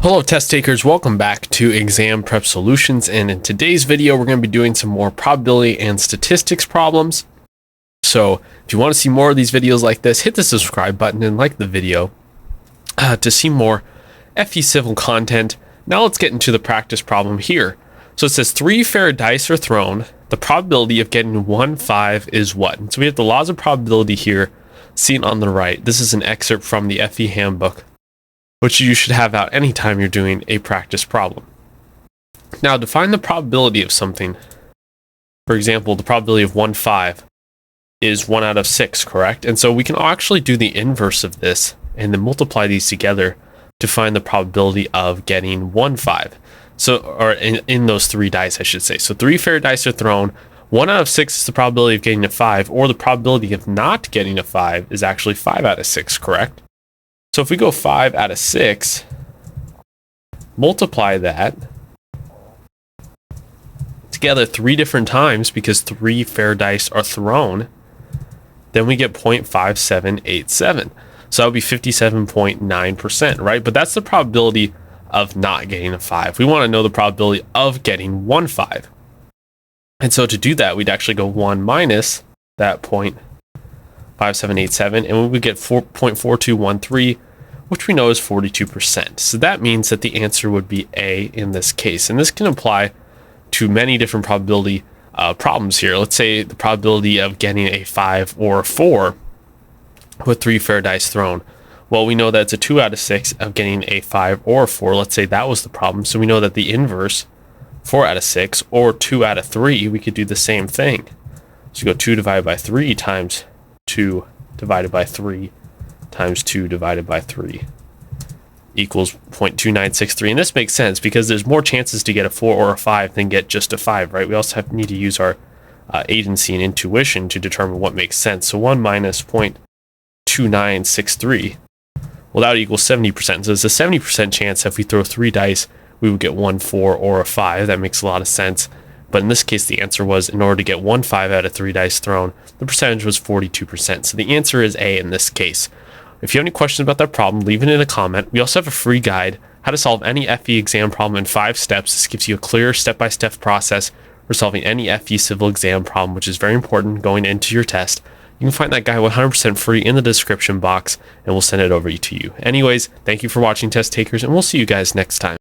Hello test takers, welcome back to Exam Prep Solutions, and in today's video we're going to be doing some more probability and statistics problems. So if you want to see more of these videos like this, hit the subscribe button and like the video to see more FE Civil content. Now let's get into the practice problem here. So it says 3 fair dice are thrown. The probability of getting 1/5 is what? And so we have the laws of probability here seen on the right. This is an excerpt from the FE handbook, which you should have out anytime you're doing a practice problem. Now, to find the probability of something, for example, the probability of 1/5 is 1 out of 6, correct? And so we can actually do the inverse of this and then multiply these together to find the probability of getting 1/5. So, or in those 3 dice, I should say. So 3 fair dice are thrown. 1 out of 6 is the probability of getting a 5, or the probability of not getting a 5 is actually 5 out of 6, correct? So if we go 5 out of 6, multiply that together 3 different times because 3 fair dice are thrown, then we get 0.5787. So that would be 57.9%, right? But that's the probability of not getting a 5. We want to know the probability of getting 1/5. And so to do that, we'd actually go 1 minus that 0.5787, and we would get 4.4213, which we know is 42%. So that means that the answer would be A in this case. And this can apply to many different probability problems here. Let's say the probability of getting a 5 or a 4 with 3 fair dice thrown. Well, we know that it's a 2 out of 6 of getting a 5 or a 4. Let's say that was the problem. So we know that the inverse, 4 out of 6 or 2 out of 3, we could do the same thing. So you go 2 divided by 3 times 2 divided by 3 times 2 divided by 3 equals 0.2963. And this makes sense because there's more chances to get a 4 or a 5 than get just a 5, right? We also need to use our agency and intuition to determine what makes sense. So 1 minus 0.2963, well, that would equal 70%. So it's a 70% chance that if we throw 3 dice, we would get 1 4 or a 5. That makes a lot of sense. But in this case, the answer was, in order to get 1/5 out of 3 dice thrown, the percentage was 42%. So the answer is A in this case. If you have any questions about that problem, leave it in a comment. We also have a free guide, how to solve any FE exam problem in 5 steps. This gives you a clear step-by-step process for solving any FE civil exam problem, which is very important going into your test. You can find that guide 100% free in the description box, and we'll send it over to you. Anyways, thank you for watching, test takers, and we'll see you guys next time.